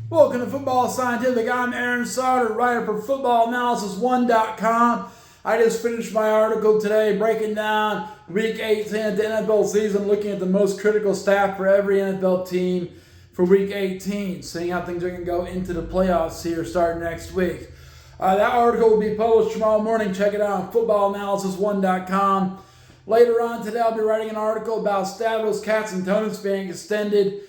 Welcome to Football Scientific. I'm Aaron Sauter, writer for FootballAnalysisOne.com. I just finished my article today breaking down Week 18 of the NFL season, looking at the most critical staff for every NFL team for Week 18, seeing how things are going to go into the playoffs here starting next week. That article will be published tomorrow morning. Check it out on FootballAnalysisOne.com. Later on today, I'll be writing an article about Stavros Katsantonis being extended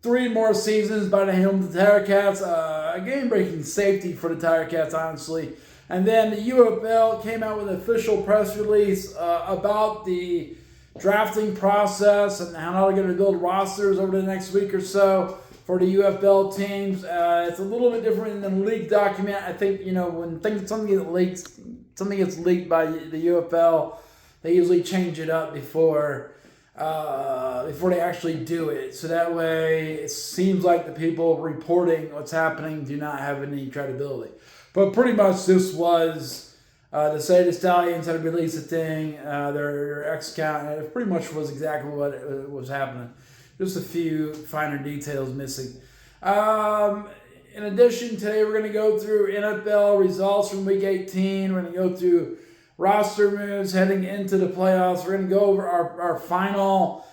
3 more seasons by the helm of the Tiger Cats. A game-breaking safety for the Tiger Cats, honestly. And then the UFL came out with an official press release about the drafting process and how they're going to build rosters over the next week or so for the UFL teams. It's a little bit different than the league document. I think, when something gets leaked by the UFL, they usually change it up before they actually do it. So that way it seems like the people reporting what's happening do not have any credibility. But pretty much this was to say the Stallions had released a thing, their X count, and it pretty much was exactly what was happening. Just a few finer details missing. In addition, today we're going to go through NFL results from Week 18. We're going to go through roster moves heading into the playoffs. We're going to go over our final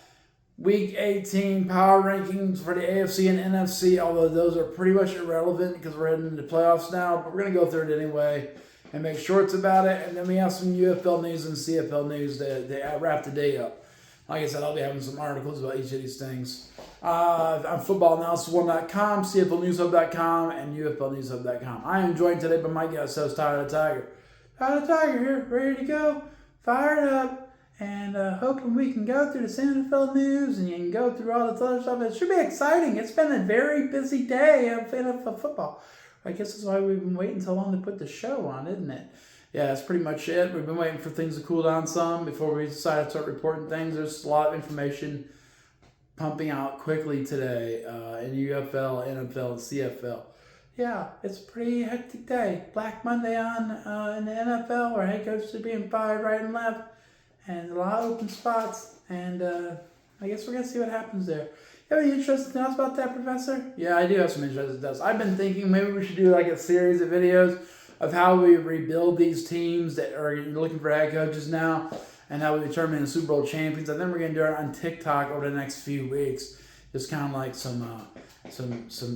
Week 18 power rankings for the AFC and NFC, although those are pretty much irrelevant because we're heading into the playoffs now. But we're going to go through it anyway and make shorts about it. And then we have some UFL news and CFL news to wrap the day up. Like I said, I'll be having some articles about each of these things. On FootballAnalysisOne.com, CFLNewsHub.com, and UFLNewsHub.com. I am joined today by my guest host, Tyler the Tiger. Tyler the Tiger here, ready to go, fired up, and hoping we can go through the NFL news and you can go through all this other stuff. It should be exciting. It's been a very busy day of NFL football. I guess that's why we've been waiting so long to put the show on, isn't it? Yeah, that's pretty much it. We've been waiting for things to cool down some before we decide to start reporting things. There's a lot of information pumping out quickly today in UFL, NFL, and CFL. Yeah, it's a pretty hectic day. Black Monday on in the NFL, where head coaches are being fired right and left, and a lot of open spots. And I guess we're going to see what happens there. You have any interesting else about that, Professor? Yeah, I do have some interesting stuff. I've been thinking maybe we should do like a series of videos of how we rebuild these teams that are looking for head coaches now, and how we determine the Super Bowl champions. And then we're going to do it on TikTok over the next few weeks. Just kind of like some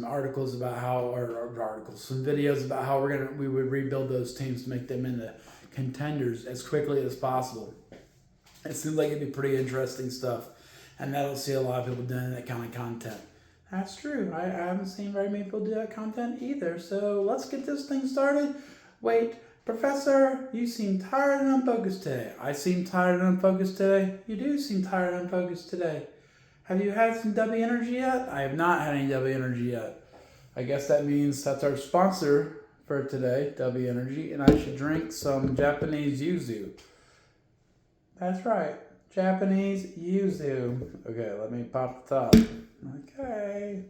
articles about how, some videos about how we would rebuild those teams to make them into contenders as quickly as possible. It seems like it'd be pretty interesting stuff, and I don't see a lot of people doing that kind of content. That's true. I haven't seen very many people do that content either. So let's get this thing started. Wait, Professor, you seem tired and unfocused today. I seem tired and unfocused today. You do seem tired and unfocused today. Have you had some W Energy yet? I have not had any W Energy yet. I guess that means that's our sponsor for today, W Energy, and I should drink some Japanese yuzu. That's right, Japanese yuzu. Okay, let me pop the top. Okay,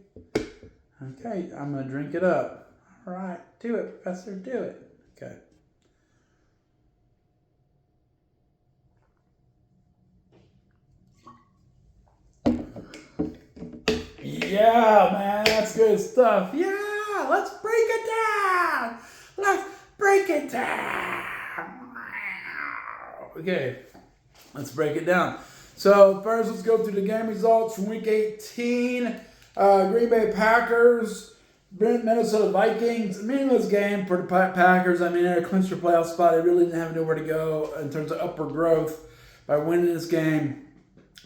I'm going to drink it up. All right, do it, Professor, do it. Okay. Yeah, man, that's good stuff. Yeah, let's break it down. Let's break it down. Okay, let's break it down. So first, let's go through the game results from Week 18. Green Bay Packers, Minnesota Vikings. Meaningless game for the Packers. I mean, they're a clincher playoff spot. They really didn't have nowhere to go in terms of upward growth by winning this game.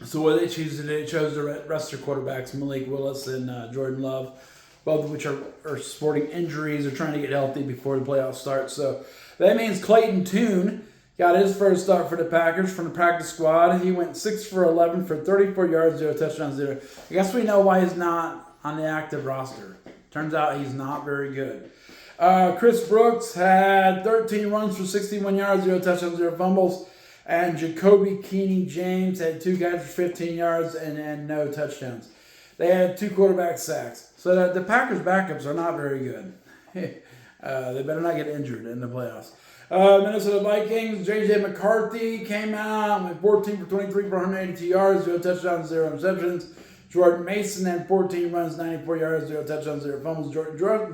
So what they chose to do, they chose to rest their quarterbacks, Malik Willis and Jordan Love, both of which are sporting injuries or trying to get healthy before the playoffs start. So that means Clayton Tune got his first start for the Packers from the practice squad. He went 6 for 11 for 34 yards, 0 touchdowns, 0. I guess we know why he's not on the active roster. Turns out he's not very good. Chris Brooks had 13 runs for 61 yards, 0 touchdowns, 0 fumbles. And Jacoby Keeney-James had 2 guys for 15 yards and no touchdowns. They had 2 quarterback sacks. So the Packers' backups are not very good. They better not get injured in the playoffs. Minnesota Vikings, J.J. McCarthy came out with 14 for 23 for 182 yards, 0 touchdowns, 0 interceptions. Jordan Mason had 14 runs, 94 yards, 0 touchdowns, 0 fumbles.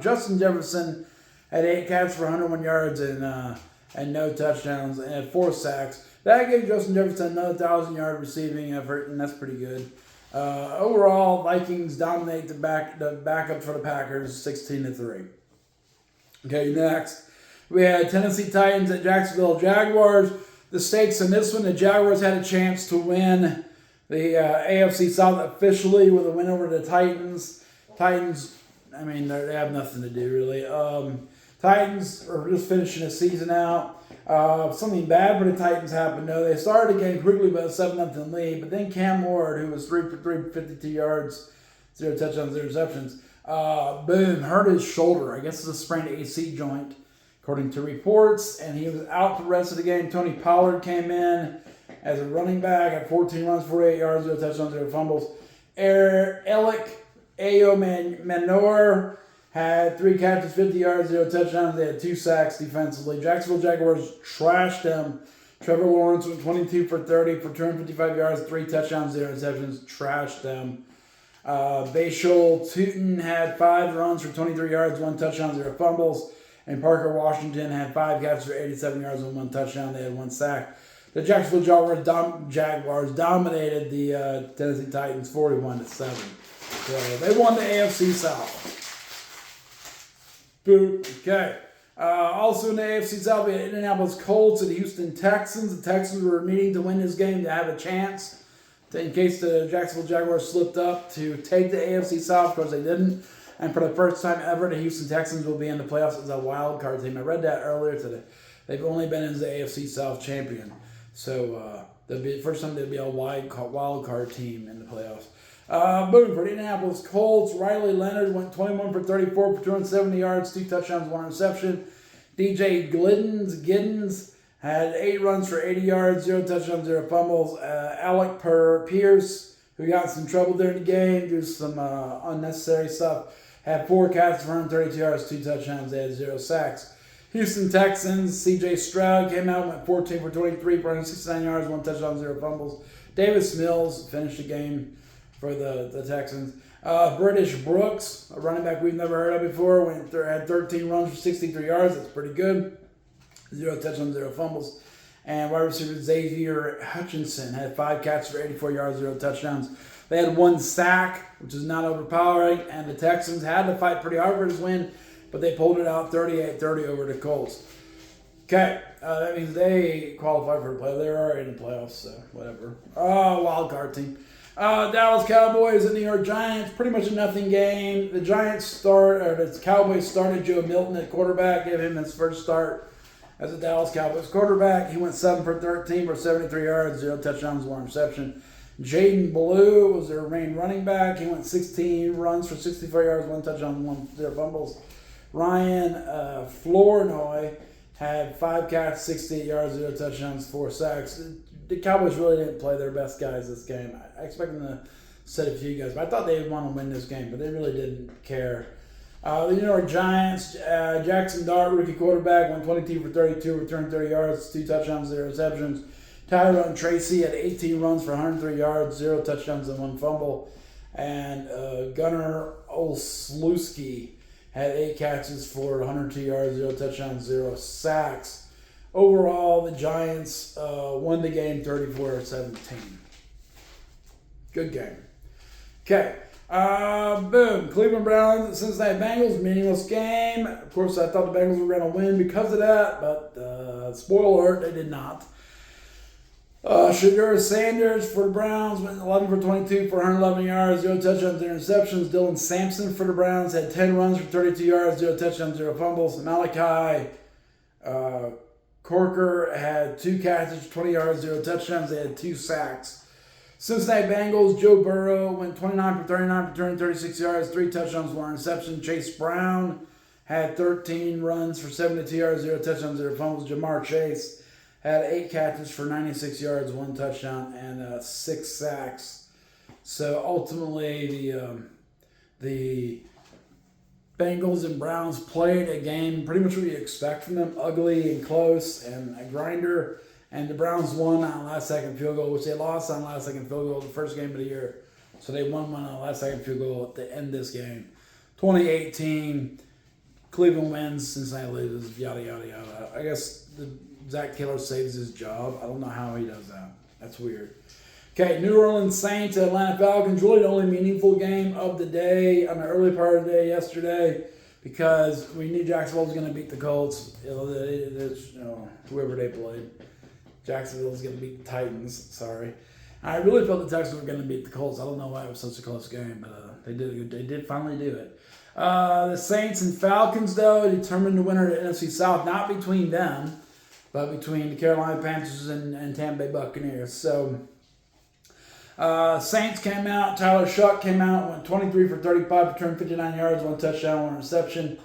Justin Jefferson had 8 catches for 101 yards and no touchdowns, and had 4 sacks. That gave Justin Jefferson another 1,000-yard receiving effort, and that's pretty good. Overall, Vikings dominate the backup for the Packers, 16-3. Okay, next we had Tennessee Titans at Jacksonville Jaguars. The stakes in this one, the Jaguars had a chance to win the AFC South officially with a win over the Titans. Titans, I mean, they have nothing to do really. Titans are just finishing the season out. Something bad for the Titans happened. No, they started the game quickly by a 7-0 lead, but then Cam Ward, who was 3 for 3, 52 yards, 0 touchdowns, 0 receptions, boom, hurt his shoulder. I guess it's a sprained AC joint, according to reports, and he was out the rest of the game. Tony Pollard came in as a running back at 14 runs, 48 yards, 0 touchdowns, 0 fumbles. Alec Manor had 3 catches, 50 yards, 0 touchdowns. They had 2 sacks defensively. Jacksonville Jaguars trashed them. Trevor Lawrence went 22 for 30 for 255 yards, 3 touchdowns, 0 interceptions. Trashed them. Bashal Tootin had 5 runs for 23 yards, 1 touchdown, 0 fumbles. And Parker Washington had 5 catches for 87 yards and 1 touchdown. They had 1 sack. The Jacksonville Jaguars dominated the Tennessee Titans 41-7. So they won the AFC South. Boop. Okay. Also in the AFC South, we had Indianapolis Colts and the Houston Texans. The Texans were needing to win this game to have a chance, in case the Jacksonville Jaguars slipped up, to take the AFC South. Of course, they didn't. And for the first time ever, the Houston Texans will be in the playoffs as a wild card team. I read that earlier today. They've only been as the AFC South champion. So that'll be the first time there'll be a wild card team in the playoffs. Boom, for the Indianapolis Colts, Riley Leonard went 21 for 34 for 270 yards, 2 touchdowns, 1 reception. DJ Giddens had 8 runs for 80 yards, 0 touchdowns, 0 fumbles. Alec Pierce, who got in some trouble during the game, due to some unnecessary stuff, had 4 catches for 132 yards, 2 touchdowns. They had 0 sacks. Houston Texans, C.J. Stroud came out, went 14 for 23 for 169 yards, 1 touchdown, 0 fumbles. Davis Mills finished the game for the Texans. British Brooks, a running back we've never heard of before, had 13 runs for 63 yards. That's pretty good. 0 touchdowns, 0 fumbles. And wide receiver Xavier Hutchinson had 5 catches for 84 yards, 0 touchdowns. They had 1 sack, which is not overpowering, and the Texans had to fight pretty hard for this win, but they pulled it out 38-30 over the Colts. Okay, that means they qualify for the playoffs. They're already in the playoffs, so whatever. Wild card team. Dallas Cowboys and New York Giants, pretty much a nothing game. The Cowboys started Joe Milton at quarterback, gave him his first start as a Dallas Cowboys quarterback. He went 7 for 13 for 73 yards, 0 touchdowns, 1 reception. Jaden Blue was their main running back. He went 16 runs for 64 yards, 1 touchdown, 0 fumbles. Ryan Flournoy had 5 catches, 68 yards, 0 touchdowns, 4 sacks. The Cowboys really didn't play their best guys this game. I expect them to set a few guys, but I thought they would want to win this game, but they really didn't care. The New York Giants, Jackson Dart, rookie quarterback, went 22 for 32, returned 30 yards, 2 touchdowns, 0 receptions. Tyrone Tracy had 18 runs for 103 yards, 0 touchdowns, and 1 fumble. And Gunnar Olszewski had 8 catches for 102 yards, 0 touchdowns, 0 sacks. Overall, the Giants won the game 34-17. Good game. Okay. Boom. Cleveland Browns, Cincinnati Bengals, meaningless game. Of course, I thought the Bengals were going to win because of that, but spoiler alert, they did not. Shadur Sanders for the Browns went 11 for 22 for 111 yards, 0 touchdowns, 0 interceptions. Dylan Sampson for the Browns had 10 runs for 32 yards, 0 touchdowns, 0 fumbles. Malachi Corker had 2 catches, 20 yards, 0 touchdowns. They had 2 sacks. Cincinnati Bengals, Joe Burrow went 29 for 39 for 236 yards, 3 touchdowns, 1 interception. Chase Brown had 13 runs for 72 yards, 0 touchdowns, 0 fumbles. Jamar Chase had 8 catches for 96 yards, 1 touchdown, and 6 sacks. So ultimately, the Bengals and Browns played a game pretty much what you expect from them, ugly and close and a grinder. And the Browns won on last-second field goal, which they lost on last-second field goal the first game of the year So they won one on the last second field goal to end this game. 2018, Cleveland wins, Cincinnati loses, yada, yada, yada. I guess Zach Taylor saves his job. I don't know how he does that. That's weird. Okay, New Orleans Saints, Atlanta Falcons. Really the only meaningful game of the day, on the early part of the day yesterday, because we knew Jacksonville was going to beat the Colts. Whoever they played. Jacksonville was going to beat the Titans. Sorry. I really felt the Texans were going to beat the Colts. I don't know why it was such a close game, but they did finally do it. The Saints and Falcons, though, determined the winner of the NFC South, not between them, but between the Carolina Panthers and Tampa Bay Buccaneers. So, Saints came out. Tyler Shuck came out, went 23 for 35, returned 59 yards, 1 touchdown, 1 reception.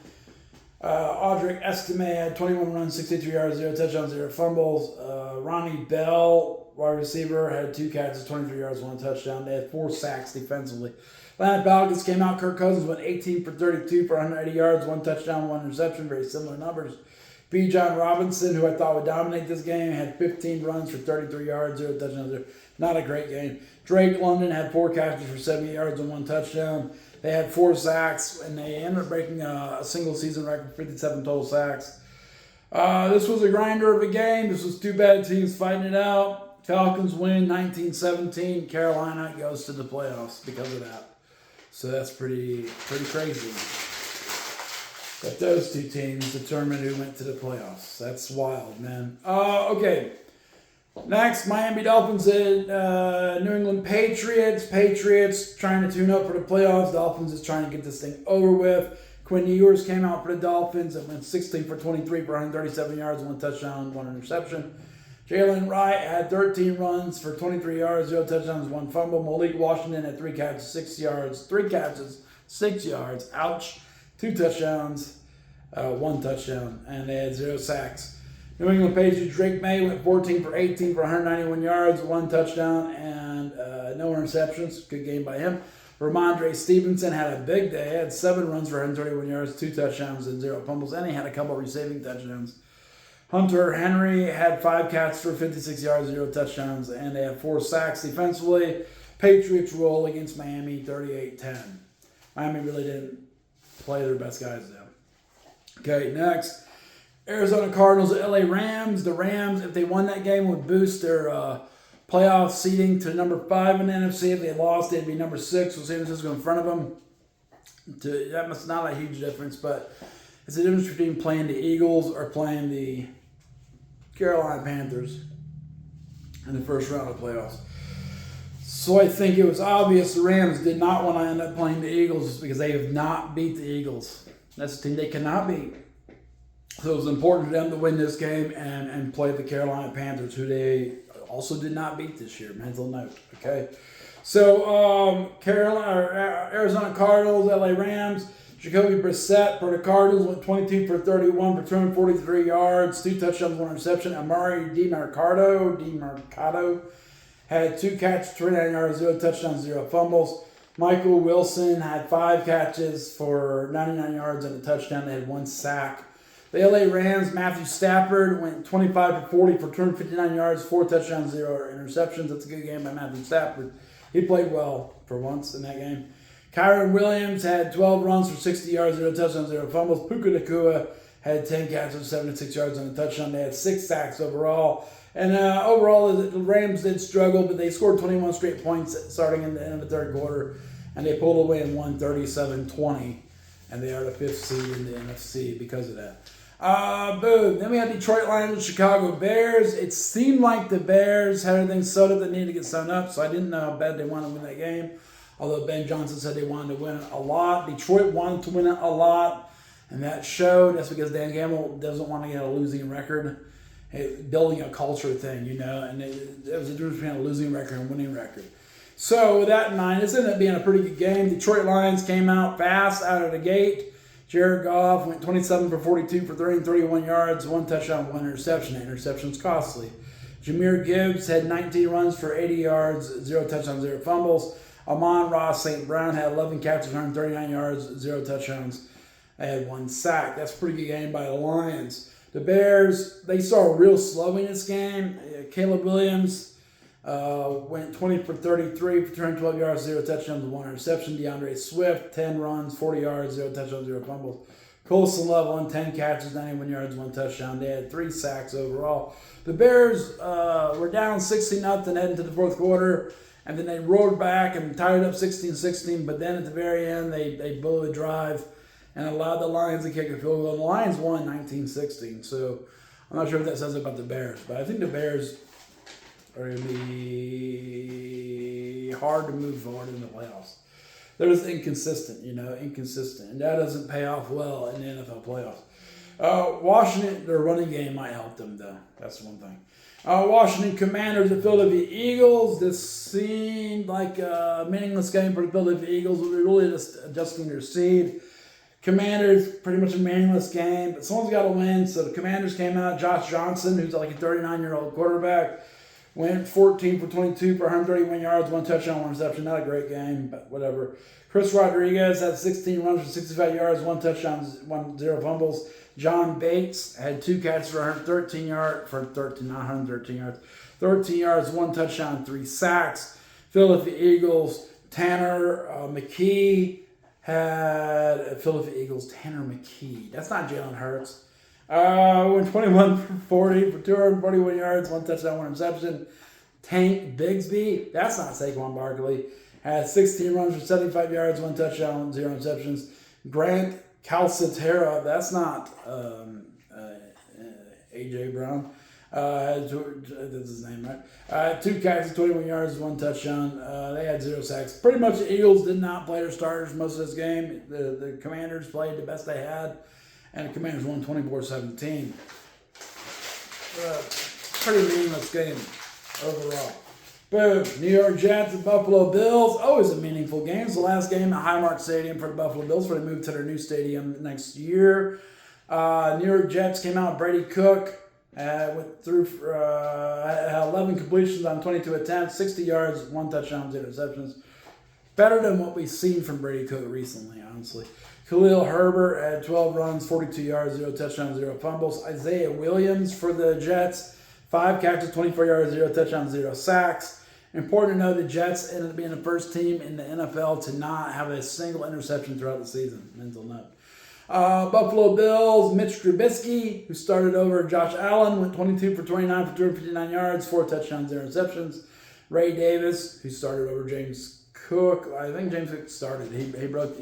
Audric Estime had 21 runs, 63 yards, 0 touchdowns, 0 fumbles. Ronnie Bell, wide receiver, had 2 catches, 23 yards, 1 touchdown. They had 4 sacks defensively. Atlanta Falcons came out. Kirk Cousins went 18 for 32 for 180 yards, 1 touchdown, 1 reception. Very similar numbers. B. John Robinson, who I thought would dominate this game, had 15 runs for 33 yards, 0 touchdowns. Not a great game. Drake London had 4 catches for 70 yards and 1 touchdown. They had 4 sacks, and they ended up breaking a single season record, 57 total sacks. This was a grinder of a game. This was 2 bad teams fighting it out. Falcons win 19-17. Carolina goes to the playoffs because of that. So that's pretty crazy. But those 2 teams determined who went to the playoffs. That's wild, man. Okay. Next, Miami Dolphins and New England Patriots. Patriots trying to tune up for the playoffs. Dolphins is trying to get this thing over with. Quinn Ewers came out for the Dolphins and went 16 for 23 for 137 yards, 1 touchdown, 1 interception. Jalen Wright had 13 runs for 23 yards, 0 touchdowns, 1 fumble. Malik Washington had 3 catches, 6 yards. 3 catches, 6 yards. Ouch. 2 touchdowns, 1 touchdown, and they had 0 sacks. New England Patriots, Drake May went 14 for 18 for 191 yards, 1 touchdown, and no interceptions. Good game by him. Ramondre Stevenson had a big day. He had 7 runs for 131 yards, 2 touchdowns, and 0 fumbles, and he had a couple receiving touchdowns. Hunter Henry had 5 catches for 56 yards, 0 touchdowns, and they had 4 sacks defensively. Patriots roll against Miami 38-10. Miami really didn't play their best guys, though. Okay, next. Arizona Cardinals at LA Rams. The Rams, if they won that game, would boost their playoff seeding to number 5 in the NFC. If they lost, they'd be number 6 with San Francisco in front of them. That must not a huge difference, but it's the difference between playing the Eagles or playing the Carolina Panthers in the first round of playoffs. So I think it was obvious the Rams did not want to end up playing the Eagles because they have not beat the Eagles. That's a team they cannot beat. So it was important for them to win this game and play the Carolina Panthers, who they also did not beat this year. Mental note, okay? So Arizona Cardinals, LA Rams. Jacoby Brissett for the Cardinals went 22 for 31 for 243 yards, 2 touchdowns, 1 reception. Amari DiMercato had 2 catches, 29 yards, 0 touchdowns, 0 fumbles. Michael Wilson had 5 catches for 99 yards and a touchdown. They had 1 sack. The LA Rams, Matthew Stafford went 25 for 40 for 259 yards, 4 touchdowns, 0 interceptions. That's a good game by Matthew Stafford. He played well for once in that game. Kyron Williams had 12 runs for 60 yards, 0 touchdowns, 0 fumbles. Puka Nacua had 10 catches, 76 yards and a touchdown. They had 6 sacks overall. And overall, the Rams did struggle, but they scored 21 straight points starting in the end of the 3rd quarter. And they pulled away and won 37-20. And they are the 5th seed in the NFC because of that. Boom. Then we had Detroit Lions and Chicago Bears. It seemed like the Bears had everything sewed up that needed to get sewn up, so I didn't know how bad they wanted to win that game. Although Ben Johnson said they wanted to win it a lot. Detroit wanted to win it a lot, and that showed. That's because Dan Gamble doesn't want to get a losing record. Building a culture thing, you know, and there was a difference between a losing record and a winning record. So with that in mind, this ended up being a pretty good game. Detroit Lions came out fast out of the gate. Jared Goff went 27 for 42 for 331 yards, 1 touchdown, 1 interception. That interception's costly. Jahmyr Gibbs had 19 runs for 80 yards, 0 touchdowns, 0 fumbles. Amon-Ra St. Brown had 11 catches, 139 yards, 0 touchdowns. They had 1 sack. That's a pretty good game by the Lions. The Bears, they saw a real slow in this game. Caleb Williams Went 20 for 33 for 212 yards, 0 touchdowns, 1 interception. DeAndre Swift, 10 runs, 40 yards, 0 touchdowns, 0 fumbles. Colson Leveland, 10 catches, 91 yards, 1 touchdown. They had 3 sacks overall. The Bears were down 16-0 heading to the fourth quarter, and then they roared back and tied it up 16-16. But then at the very end, they blew a drive and allowed the Lions to kick a field goal. And the Lions won 19-16. So I'm not sure what that says about the Bears, but I think the Bears are going to be hard to move forward in the playoffs. They're just inconsistent, inconsistent. And that doesn't pay off well in the NFL playoffs. Washington, their running game might help them, though. That's one thing. Washington Commanders and Philadelphia Eagles. This seemed like a meaningless game for the Philadelphia Eagles. They're really just adjusting their seed. Commanders, pretty much a meaningless game, but someone's got to win. So the Commanders came out. Josh Johnson, who's like a 39-year-old quarterback, went 14 for 22 for 131 yards, 1 touchdown, 1 reception. Not a great game, but whatever. Chris Rodriguez had 16 runs for 65 yards, 1 touchdown, 0 fumbles. John Bates had 2 catches for 13 yards, 13 yards, 1 touchdown, 3 sacks. Philadelphia Eagles, Tanner McKee had Philadelphia Eagles, Tanner McKee. That's not Jalen Hurts. Went 21 for 40 for 241 yards, 1 touchdown, 1 interception. Tank Bigsby, that's not Saquon Barkley, had 16 runs for 75 yards, 1 touchdown, 0 interceptions. Grant Calcaterra, that's not A.J. Brown. That's his name, right? 2 catches, 21 yards, 1 touchdown. They had 0 sacks. Pretty much the Eagles did not play their starters most of this game. The Commanders played the best they had, and the Commanders won 24-17. Pretty meaningless game overall. Boom. New York Jets and Buffalo Bills. Always a meaningful game. It's the last game at Highmark Stadium for the Buffalo Bills before they move to their new stadium next year. New York Jets came out. Brady Cook went through for, had 11 completions on 22 attempts, 60 yards, 1 touchdown, 0 interceptions. Better than what we've seen from Brady Cook recently, honestly. Khalil Herbert had 12 runs, 42 yards, 0 touchdowns, 0 fumbles. Isaiah Williams for the Jets, 5 catches, 24 yards, 0 touchdowns, 0 sacks. Important to know the Jets ended up being the first team in the NFL to not have a single interception throughout the season. Mental note. Buffalo Bills, Mitch Trubisky, who started over Josh Allen, went 22 for 29 for 259 yards, 4 touchdowns, 0 interceptions. Ray Davis, who started over James Cook. I think James Cook started. He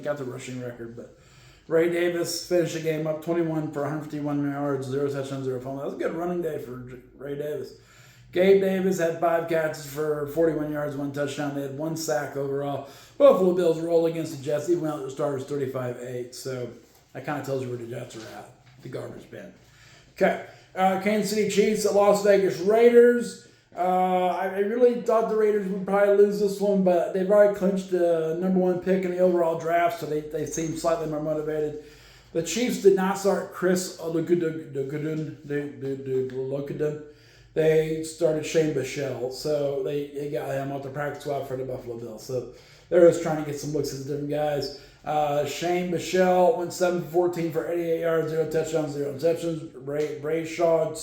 got the rushing record, but Ray Davis finished the game up 21 for 151 yards, 0 touchdowns, 0 fumbles. That was a good running day for Ray Davis. Gabe Davis had 5 catches for 41 yards, 1 touchdown. They had 1 sack overall. Buffalo Bills roll against the Jets, even though the starters 35-8. So that kind of tells you where the Jets are at, the garbage bin. Okay, Kansas City Chiefs at Las Vegas Raiders. I really thought the Raiders would probably lose this one, but they've already clinched the number 1 pick in the overall draft, so they seem slightly more motivated. The Chiefs did not start Chris Olukudun. They started Shane Bichelle, so they got him off the practice squad for the Buffalo Bills. So they're just trying to get some looks at the different guys. Shane Bichelle went 7 for 14 for 88 yards, 0 touchdowns, 0 interceptions. Brashard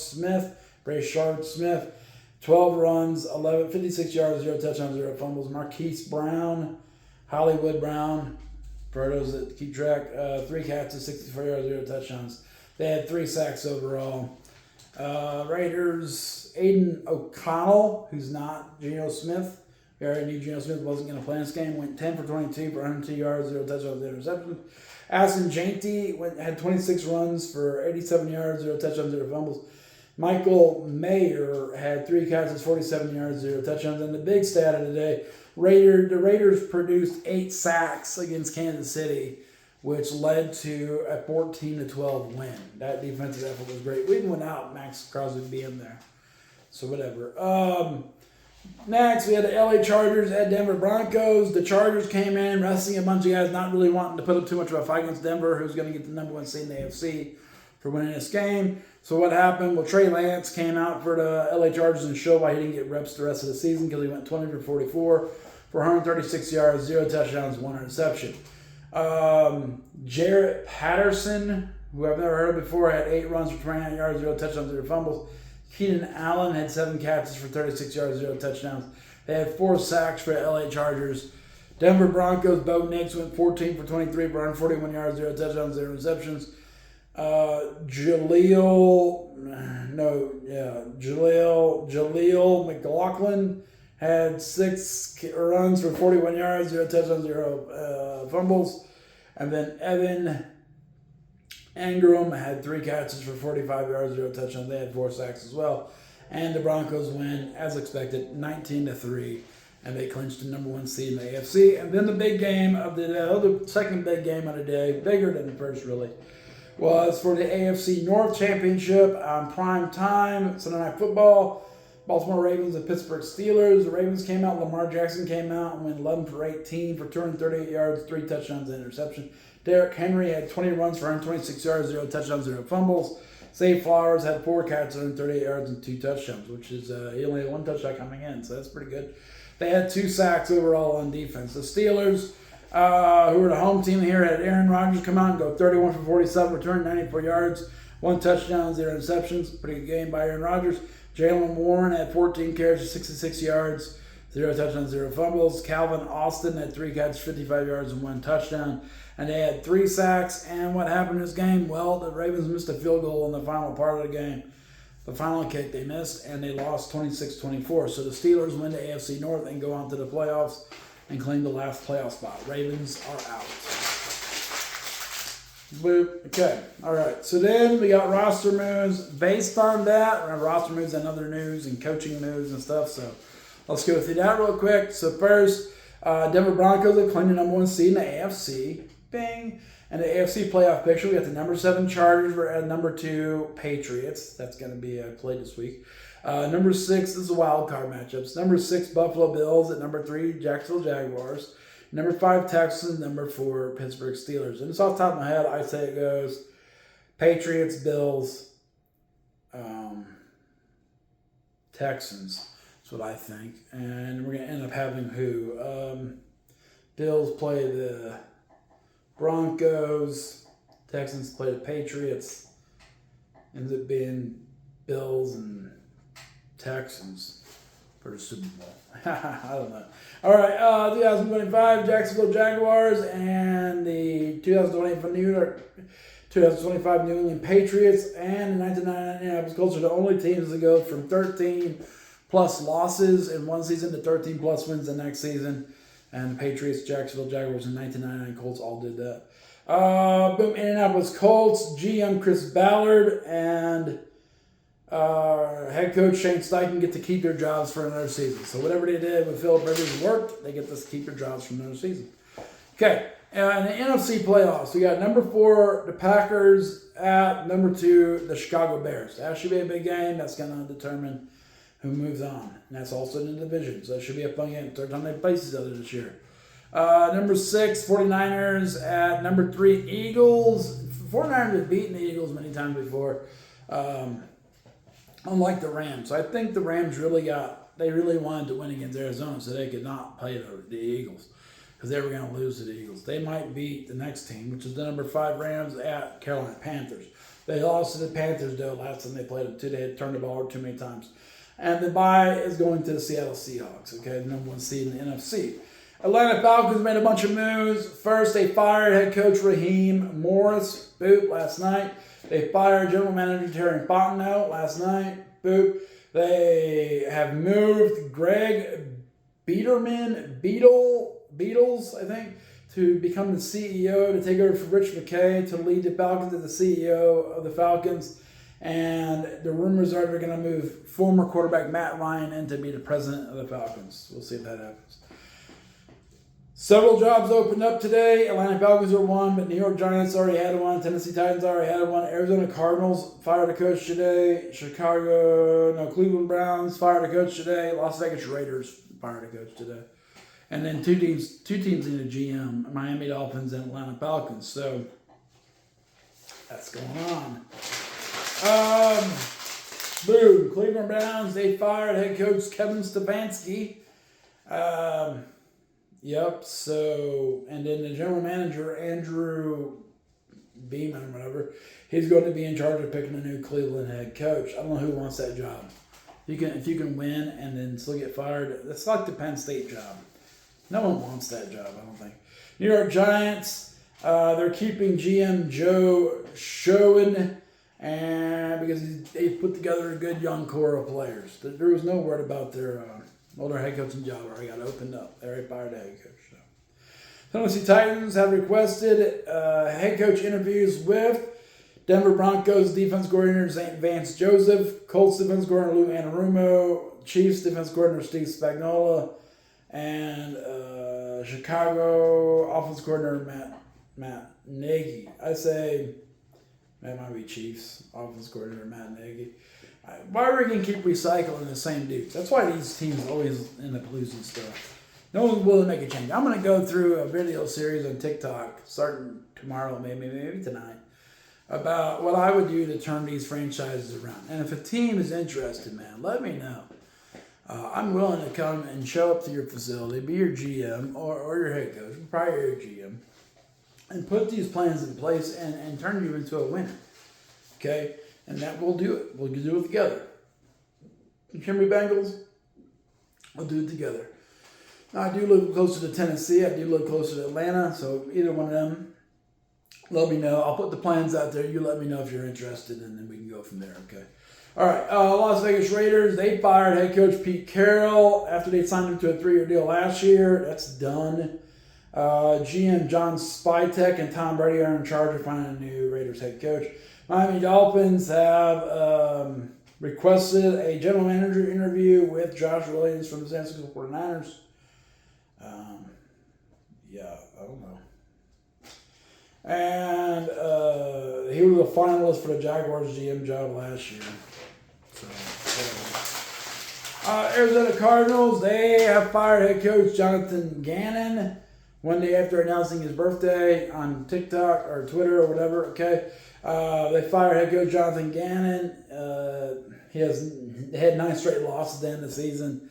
Smith, 12 runs, 56 yards, 0 touchdowns, 0 fumbles. Marquise Brown, Hollywood Brown, for those that keep track, 3 catches, 64 yards, 0 touchdowns. They had 3 sacks overall. Raiders, Aiden O'Connell, who's not Geno Smith. We already knew Geno Smith wasn't going to play in this game. Went 10 for 22 for 102 yards, 0 touchdowns, 0 interceptions. Aston Janty had 26 runs for 87 yards, 0 touchdowns, 0 fumbles. Michael Mayer had 3 catches, 47 yards, 0 touchdowns. And the big stat of the day, the Raiders produced 8 sacks against Kansas City, which led to a 14-12 win. That defensive effort was great, even without Max Crosby being there. So whatever. Next, we had the LA Chargers at Denver Broncos. The Chargers came in, resting a bunch of guys, not really wanting to put up too much of a fight against Denver, who's going to get the number 1 seed in the AFC for winning this game. So what happened? Well, Trey Lance came out for the LA Chargers and showed why he didn't get reps the rest of the season, because he went 20 for 44 for 136 yards, 0 touchdowns, 1 interception. Jarrett Patterson, who I've never heard of before, had 8 runs for 29 yards, 0 touchdowns, 0 fumbles. Keenan Allen had 7 catches for 36 yards, 0 touchdowns. They had 4 sacks for the LA Chargers. Denver Broncos, Bo Nix went 14 for 23 for 141 yards, 0 touchdowns, 0 interceptions. Jaleel McLaughlin had 6 runs for 41 yards, 0 touchdowns, 0 fumbles. And then Evan Engram had 3 catches for 45 yards, 0 touchdowns. They had 4 sacks as well. And the Broncos win, as expected, 19-3. And they clinched the #1 seed in the AFC. And then the big game of the day, the second big game of the day, bigger than the first really, was for the AFC North Championship on prime time, Sunday Night Football. Baltimore Ravens and Pittsburgh Steelers. The Ravens came out, Lamar Jackson came out and went 11 for 18 for 238 yards, 3 touchdowns and interception. Derrick Henry had 20 runs for 126 yards, 0 touchdowns, 0 fumbles. Zay Flowers had 4 catches, 138 yards, and 2 touchdowns, which is he only had 1 touchdown coming in, so that's pretty good. They had 2 sacks overall on defense. The Steelers, who were the home team here, had Aaron Rodgers come out and go 31 for 47, return 94 yards, 1 touchdown, 0 interceptions. Pretty good game by Aaron Rodgers. Jaylen Warren had 14 carries, 66 yards, 0 touchdowns, 0 fumbles. Calvin Austin had 3 catches, 55 yards, and 1 touchdown. And they had 3 sacks. And what happened in this game? Well, the Ravens missed a field goal in the final part of the game. The final kick they missed, and they lost 26-24. So the Steelers win the AFC North and go on to the playoffs and claim the last playoff spot. Ravens are out. Boop. Okay. All right. So then we got roster moves. Based on that, we're going to roster moves and other news and coaching news and stuff. So let's go through that real quick. So first, Denver Broncos are claiming the #1 seed in the AFC. Bing. And the AFC playoff picture, we got the #7 Chargers. We're at #2 Patriots. That's going to be played this week. #6, this is a wild card matchups. #6 Buffalo Bills at #3 Jacksonville Jaguars. #5 Texans. #4 Pittsburgh Steelers. And it's off the top of my head, I say it goes Patriots, Bills, Texans. That's what I think. And we're going to end up having who? Bills play the Broncos, Texans play the Patriots, ends up being Bills and Texans for the Super Bowl. I don't know. All right, 2025 Jacksonville Jaguars and the 2025 New England Patriots and the 1999 Indianapolis Colts are the only teams that go from 13-plus losses in one season to 13-plus wins the next season. And the Patriots, Jacksonville Jaguars, and 1999 Colts all did that. Boom, Indianapolis Colts, GM Chris Ballard, and head coach Shane Steichen get to keep their jobs for another season. So whatever they did with Philip Rivers worked, they get to keep their jobs for another season. Okay, in the NFC playoffs, we got #4, the Packers, at #2, the Chicago Bears. That should be a big game. That's going to determine who moves on. And that's also in the division. So it should be a fun game. Third time they play each other this year. #6, 49ers at #3, Eagles. 49ers have beaten the Eagles many times before. Unlike the Rams. So I think the Rams really wanted to win against Arizona so they could not play the Eagles. Because they were going to lose to the Eagles. They might beat the next team, which is the #5 Rams at Carolina Panthers. They lost to the Panthers, though, last time they played them, too. They had turned the ball over too many times. And the bye is going to the Seattle Seahawks, okay, the #1 seed in the NFC. Atlanta Falcons made a bunch of moves. First, they fired head coach Raheem Morris, boop, last night. They fired general manager Terry Fontenot last night, boop. They have moved Greg Beatles, I think, to become the CEO, to take over for Rich McKay, to lead the Falcons as the CEO of the Falcons. And the rumors are they're going to move former quarterback Matt Ryan in to be the president of the Falcons. We'll see if that happens. Several jobs opened up today. Atlanta Falcons are one, but New York Giants already had one. Tennessee Titans already had one. Arizona Cardinals fired a coach today. Cleveland Browns fired a coach today. Las Vegas Raiders fired a coach today. And then two teams need a GM, Miami Dolphins and Atlanta Falcons. So that's going on. Boom. Cleveland Browns, they fired head coach Kevin Stefanski. Yep, so, and then the general manager, Andrew Beeman or whatever, he's going to be in charge of picking a new Cleveland head coach. I don't know who wants that job. If you can win and then still get fired, that's like the Penn State job. No one wants that job, I don't think. New York Giants, they're keeping GM Joe Schoen, and because they put together a good young core of players. There was no word about their older head coaching job already got opened up. They already fired the head coach. So. Tennessee Titans have requested head coach interviews with Denver Broncos defense coordinator Vance Joseph, Colts defense coordinator Lou Anarumo, Chiefs defense coordinator Steve Spagnuolo, and Chicago offense coordinator Matt Nagy. I say that might be Chiefs offense coordinator Matt Nagy. Why are we going to keep recycling the same dudes? That's why these teams always end up losing stuff. No one's willing to make a change. I'm going to go through a video series on TikTok starting tomorrow, maybe tonight, about what I would do to turn these franchises around. And if a team is interested, man, let me know. I'm willing to come and show up to your facility, be your GM or your head coach, probably your GM, and put these plans in place and turn you into a winner. Okay? And that we'll do it. We'll do it together. You hear me, Bengals? We'll do it together. Now, I do live closer to Tennessee. I do live closer to Atlanta. So either one of them, let me know. I'll put the plans out there. You let me know if you're interested, and then we can go from there, okay? All right, Las Vegas Raiders, they fired head coach Pete Carroll after they signed him to a 3-year deal last year. That's done. GM John Spytek and Tom Brady are in charge of finding a new Raiders head coach. Miami Dolphins have requested a general manager interview with Josh Williams from the San Francisco 49ers. I don't know. And he was a finalist for the Jaguars GM job last year. Arizona Cardinals, they have fired head coach Jonathan Gannon one day after announcing his birthday on TikTok or Twitter or whatever, okay? They fired head coach Jonathan Gannon. He had 9 straight losses at the end of the season.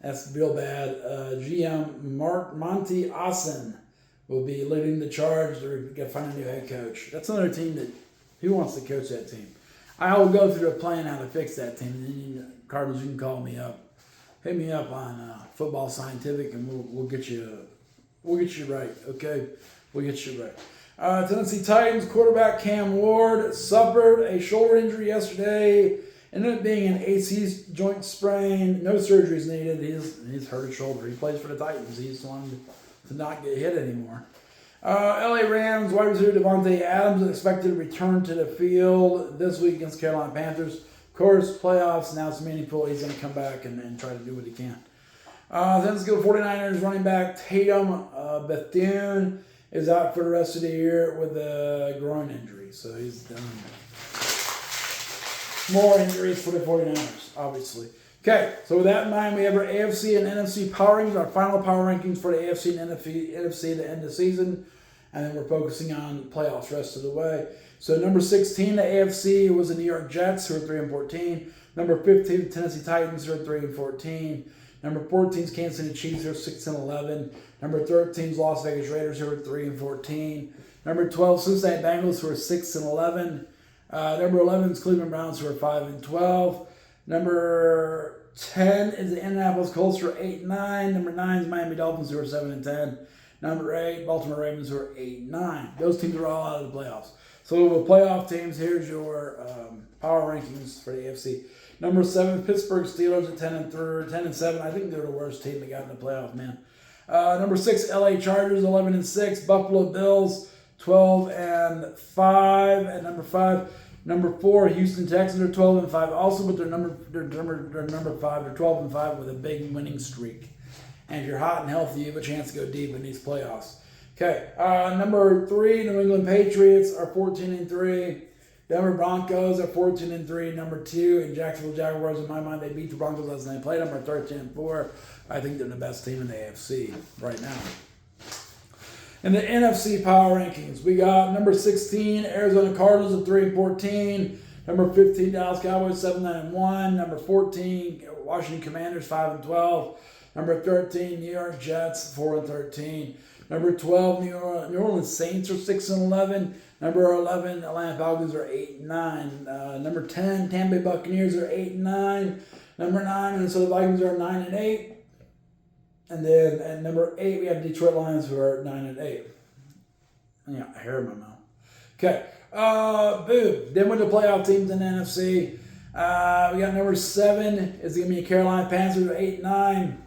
That's real bad. GM Monty Austin will be leading the charge to find a new head coach. That's another team that, who wants to coach that team? I will go through a plan how to fix that team. And then Cardinals, you can call me up. Hit me up on Football Scientific, and we'll get you right. Okay, we'll get you right. Tennessee Titans quarterback Cam Ward suffered a shoulder injury yesterday. Ended up being an AC joint sprain. No surgeries needed. He's hurt his shoulder. He plays for the Titans. He just wanted to not get hit anymore. LA Rams wide receiver Devontae Adams is expected to return to the field this week against Carolina Panthers. Of course, playoffs, now it's meaningful. He's going to come back and try to do what he can. Then let's go 49ers running back Tatum Bethune is out for the rest of the year with a groin injury. So he's done. More injuries for the 49ers, obviously. Okay, so with that in mind, we have our AFC and NFC power rankings, our final power rankings for the AFC and NFC at the end of the season. And then we're focusing on playoffs the rest of the way. So number 16, the AFC was the New York Jets, who are 3-14. Number 15, the Tennessee Titans, who are 3-14. Number 14 is Kansas City Chiefs, who are 6-11. Number 13 is Las Vegas Raiders, who are 3-14. Number 12, Cincinnati Bengals, who are 6-11. Number 11 is Cleveland Browns, who are 5-12. Number 10 is the Indianapolis Colts, who are 8-9. Number 9 is Miami Dolphins, who are 7-10. Number 8, Baltimore Ravens, who are 8-9. Those teams are all out of the playoffs. So with playoff teams, here's your power rankings for the AFC. Number 7, Pittsburgh Steelers at 10-7. I think they're the worst team that got in the playoff, man. Number 6, LA Chargers, 11-6. Buffalo Bills, 12-5. At number 5, number 4, Houston Texans are 12-5. Also, but they're number 5. They're 12-5 with a big winning streak. And if you're hot and healthy, you have a chance to go deep in these playoffs. Okay, number 3, New England Patriots are 14-3. Denver Broncos are 14-3. Number 2, and Jacksonville Jaguars, in my mind, they beat the Broncos last night. Played them are 13-4. I think they're the best team in the AFC right now. In the NFC power rankings, we got number 16, Arizona Cardinals at 3-14. Number 15, Dallas Cowboys 7-1. Number 14, Washington Commanders 5-12. Number 13, New York Jets 4-13. Number 12, New Orleans Saints are 6-11. Number 11, Atlanta Falcons are 8-9. Number 10, Tampa Bay Buccaneers are 8-9. Number 9, Minnesota Vikings are 9-8. And then at number 8, we have Detroit Lions who are 9-8. Yeah, hair in my mouth. Okay. Boom. Then with the playoff teams in the NFC, we got number 7 is going to be Carolina Panthers at 8-9.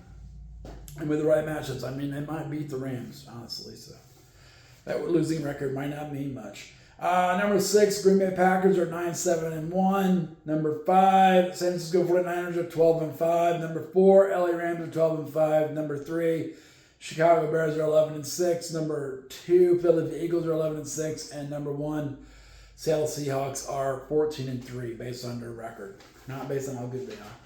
And with the right matchups, I mean, they might beat the Rams, honestly. So that losing record might not mean much. Number 6, Green Bay Packers are 9-7-1. Number 5, San Francisco 49ers are 12-5. Number 4, LA Rams are 12-5. Number 3, Chicago Bears are 11-6. Number 2, Philadelphia Eagles are 11-6. And number 1, Seattle Seahawks are 14-3 based on their record, not based on how good they are.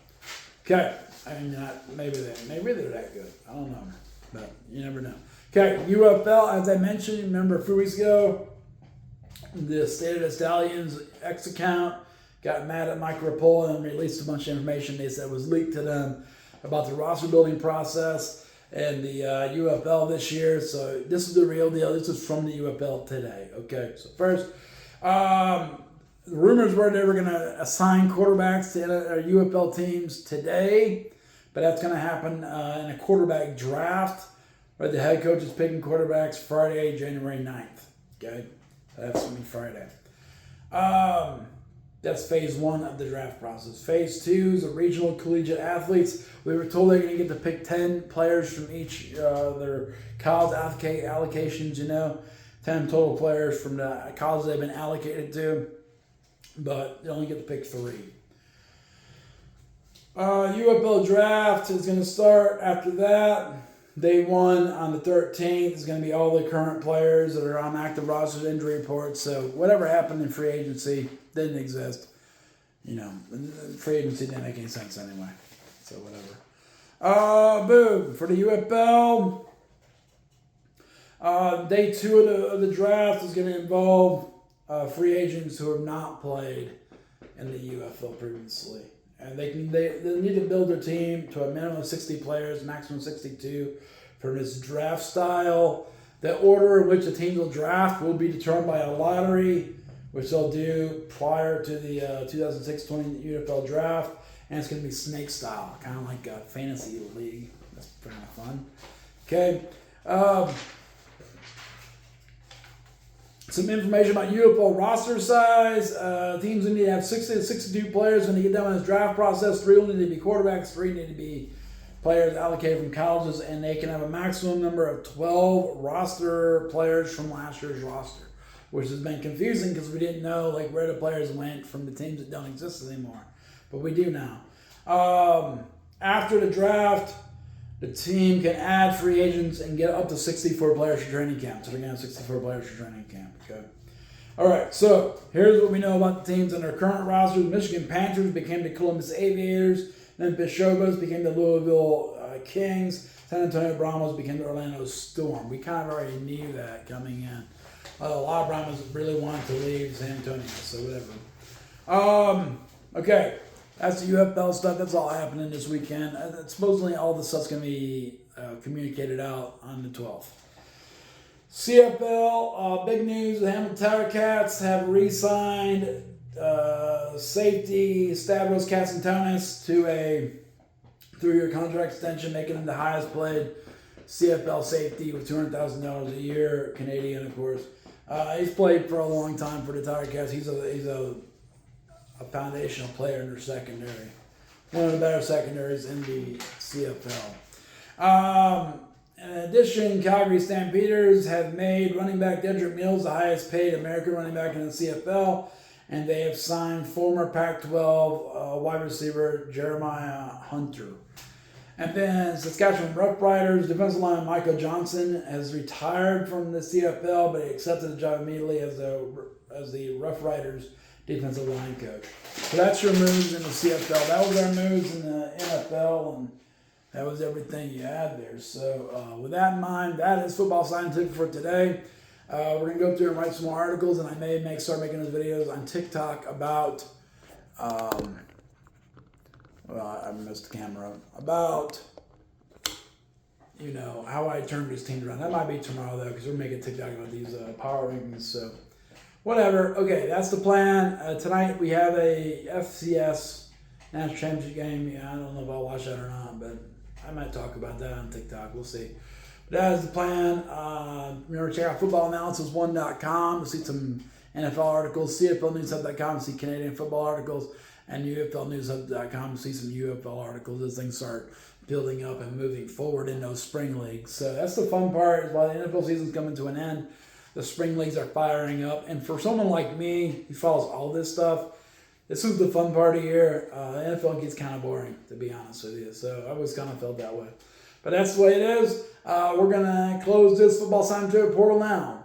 Okay, I mean, maybe they're that good. I don't know, but you never know. Okay, UFL, as I mentioned, remember a few weeks ago, the State of the Stallions X account got mad at Mike Rapola and released a bunch of information they said was leaked to them about the roster building process and the UFL this year. So this is the real deal. This is from the UFL today. Okay, so first, the rumors were they were going to assign quarterbacks to UFL teams today, but that's going to happen in a quarterback draft where the head coach is picking quarterbacks Friday, January 9th. Okay, that's going to be Friday. That's phase 1 of the draft process. Phase 2 is the regional collegiate athletes. We were told they're going to get to pick 10 players from each their college allocations, 10 total players from the college they've been allocated to, but they only get to pick 3. UFL draft is going to start after that. Day 1 on the 13th is going to be all the current players that are on active rosters, injury reports. So whatever happened in free agency didn't exist. Free agency didn't make any sense anyway. So whatever. Boom. For the UFL, day 2 of the draft is going to involve free agents who have not played in the UFL previously. And they need to build their team to a minimum of 60 players, maximum 62 for this draft style. The order in which the teams will draft will be determined by a lottery, which they'll do prior to the 2006-20 UFL draft. And it's going to be snake style, kind of like a fantasy league. That's kind of fun. Okay. Some information about UFL roster size. Teams will need to have 60 to 62 players when they get done with this draft process. 3 will need to be quarterbacks, 3 need to be players allocated from colleges, and they can have a maximum number of 12 roster players from last year's roster, which has been confusing because we didn't know where the players went from the teams that don't exist anymore. But we do now. After the draft, the team can add free agents and get up to 64 players for training camp. So they're going to have 64 players for training camp. Okay. All right. So here's what we know about the teams in their current rosters. Michigan Panthers became the Columbus Aviators. Memphis Showboats became the Louisville Kings. San Antonio Brahmas became the Orlando Storm. We kind of already knew that coming in. A lot of Brahmas really wanted to leave San Antonio. So whatever. Okay. That's the UFL stuff. That's all happening this weekend. Supposedly all the stuff's going to be communicated out on the 12th. CFL, big news. The Hamilton Tower Cats have re-signed safety Stavros Katsantonis to a 3-year contract extension, making him the highest paid CFL safety with $200,000 a year, Canadian, of course. He's played for a long time for the Tower Cats. He's a foundational player in their secondary. One of the better secondaries in the CFL. In addition, Calgary Stampeders have made running back Dedrick Mills the highest paid American running back in the CFL, and they have signed former Pac-12 wide receiver Jeremiah Hunter. And then Saskatchewan Roughriders defensive lineman Michael Johnson has retired from the CFL, but he accepted the job immediately as the Roughriders defensive line coach. So that's your moves in the CFL. That was our moves in the NFL, and that was everything you had there. So with that in mind, that is Football Scientific for today. We're going to go through and write some more articles, and I may start making those videos on TikTok about, I missed the camera, about, how I turned these teams around. That might be tomorrow, though, because we're making TikTok about these power rankings. So whatever. Okay, that's the plan. Tonight we have a FCS National Championship game. Yeah, I don't know if I'll watch that or not, but I might talk about that on TikTok. We'll see. But that is the plan. Remember, check out footballanalysis1.com to see some NFL articles, CFLnewshub.com to see Canadian football articles, and UFLnewshub.com to see some UFL articles as things start building up and moving forward in those spring leagues. So that's the fun part. While the NFL season's coming to an end, the spring leagues are firing up. And for someone like me who follows all this stuff, this is the fun part of the year. The NFL gets kind of boring, to be honest with you. So I always kind of felt that way. But that's the way it is. We're going to close this Football Scientific portal now.